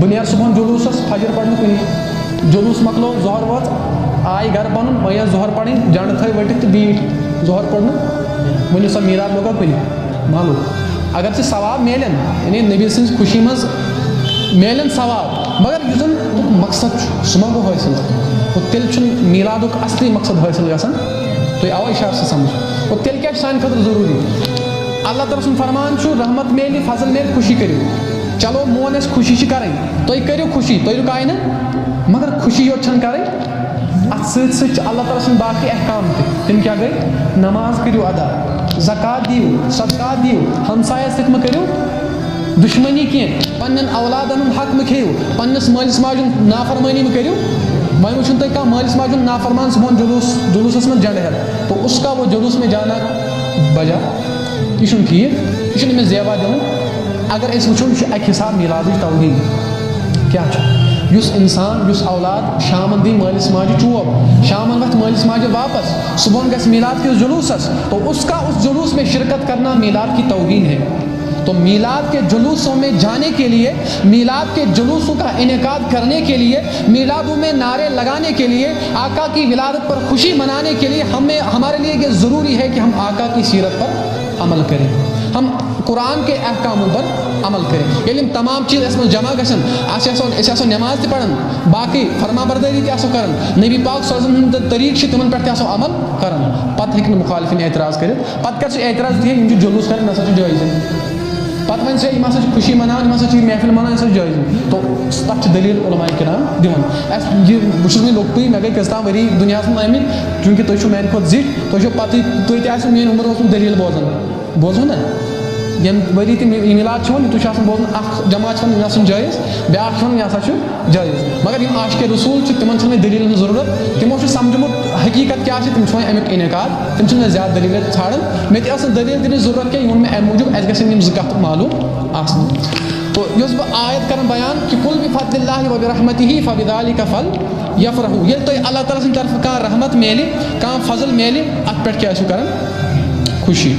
بہٕ نیرٕ صُبحن جلوٗسس فجر پرنہٕ کُنی جلوٗس مۄکلو ظہر وٲژ آیہِ گرٕ پنُن وۄنۍ ٲس ظہر پرٕنۍ جنڈٕ تھٲے ؤٹِتھ تہٕ بیٖٹھۍ ظہر پوٚرنہٕ ؤنِو سا میٖلاد لوگا کُنہِ معلوٗم اگر ژےٚ ثواب میلن یعنی نبی سٕنٛز خوشی منٛز میلن ثواب مگر یُس زن مقصد چھُ سُہ ما گوٚو حٲصِل گوٚو تیٚلہِ چھُنہٕ میٖلادُک اصلی مقصد حٲصِل گژھان تُہۍ آوا اِشارٕ سۭتۍ سمجھ گوٚو تیٚلہِ کیٛاہ چھُ سانہِ خٲطرٕ ضروٗری اللہ تعالیٰ سُنٛد فرمان چھُ رحمت میلہِ فضل میلہِ خوشی کٔرِو چلو مون اَسہِ خوشی چھِ کَرٕنۍ تُہۍ کٔرِو خوشی تُہۍ رُکاے نہٕ مگر خوشی یوت چھَنہٕ کَرٕنۍ اَتھ سۭتۍ سۭتۍ چھِ اللہ تعالیٰ سٕنٛدۍ باقٕے احکام تہِ تِم کیٛاہ گٔے نماز کٔرِو ادا زکات دِیِو صدقات دِیِو ہمسایَس سۭتۍ مہ کٔرِو دُشمنی کینٛہہ پنٛنٮ۪ن اولادن ہُنٛد حق مہ کھیٚیِو پنٛنِس مٲلِس ماجہِ ہُنٛد نافرمٲنی مہ کٔرِو وۄنۍ وٕچھُن تُہۍ کانٛہہ مٲلِس ماجہِ ہُنٛد نافرمان صُبحن جلوٗسس منٛز جنڈٕ ہٮ۪تھ تو اُس کا وہ جلوٗس میں جانا بجا یہِ چھُنہٕ ٹھیٖک یہِ چھُنہٕ أمِس زیوا دِوان اگر أسۍ وٕچھو یہِ چھُ اکہِ حساب میٖلادٕچ توہیٖن کیٛاہ چھُ یُس اِنسان یُس اولاد شامن دِی مٲلِس ماجہِ چوب شامن وتھِ مٲلِس ماجہِ واپس صبحن گژھِ میٖلاد کِس جلوٗسس تو اس کا اس جلوس میں شرکت کرنا میلاد کی توہین ہے تو میلاد کے جلوسوں میں جانے کے لیے میلاد کے جلوسوں کا انعقاد کرنے کے لیے میلادوں میں نعرے لگانے کے لیے آقا کی ولادت پر خوشی منانے کے لیے ہمارے لیے یہ ضروری ہے کہ ہم آقا کی سیرت پر عمل کریں ہم قرآن کے احکاموں پر عمل کریں ییٚلہِ یِم تمام چیٖز اَسہِ منٛز جمع گژھن أسۍ آسو نٮ۪ماز تہِ پران باقٕے فرما بردٲری تہِ آسو کران نبی پاک صلی اللہ علیہ وسلم ہُنٛد طریٖقہٕ چھِ تِمن پٮ۪ٹھ تہِ آسو عمل کران پتہٕ ہیٚکہِ نہٕ مُخالفِن اعتراض کٔرِتھ پتہٕ کر سُہ اعتراض دِیہِ یِم چھِ جلوٗس کران یِم ہسا چھِ جٲیزٕے پتہٕ وۄنۍ سا یِم ہسا چھِ خوشی مناوان یِم ہسا چھِ محفِل مناوان یہِ ہسا چھِ جٲیزٕے تو تتھ چھِ دٔلیٖل علماء کرام دِوان یہِ بہٕ چھُس وۄنۍ لۄکٹُے مےٚ گٔے کٔژتام ؤری دُنیاہس منٛز آمٕتۍ چوٗنٛکہِ تُہۍ چھِو میانہِ کھۄتہٕ زِٹھۍ تُہۍ چھِو پتہٕ تُہۍ تہِ آسِو میٲنۍ عُمر اوسمُت دٔلیٖل بوزُن نا ییٚمہِ ؤری تہِ میٖلاد چھُ یِوان یِتُے چھُ آسان بوزُن اکھ جماعت چھِ وَنان یہِ ہسا چھُ جٲیز بیٛاکھ چھِ وَنان یہِ ہسا چھُ جٲیز مگر یِم عاشقے رسوٗل چھِ تِمن چھِنہٕ وۄنۍ دٔلیٖلن ہٕنٛز ضروٗرت تِمو چھُ سمجھومُت حقیٖقت کیٛاہ چھِ تِم چھِ وۄنۍ امیُک انعقاد تِم چھِنہٕ وۄنۍ زیادٕ دٔلیٖل ژھانڈان مےٚ تہِ ٲس نہٕ دٔلیٖل دِنٕچ ضروٗرت کینٛہہ یہِ ووٚن مےٚ اَمہِ موٗجوٗب اَسہِ گژھن یِم زٕ کَتھٕ معلوٗم آسنہِ تو یۄس بہٕ آیت کران بیان کہِ قُل بِفضلِ اللہِ وبرحمتہ فبذلک فلیفرحوا ییٚلہِ تۄہہِ اللہ تعالیٰ سٕنٛدِ طرفہٕ کانٛہہ رحمت میلہِ کانٛہہ فضل میلہِ اَتھ پٮ۪ٹھ کیٛاہ ٲسِو کران خوشی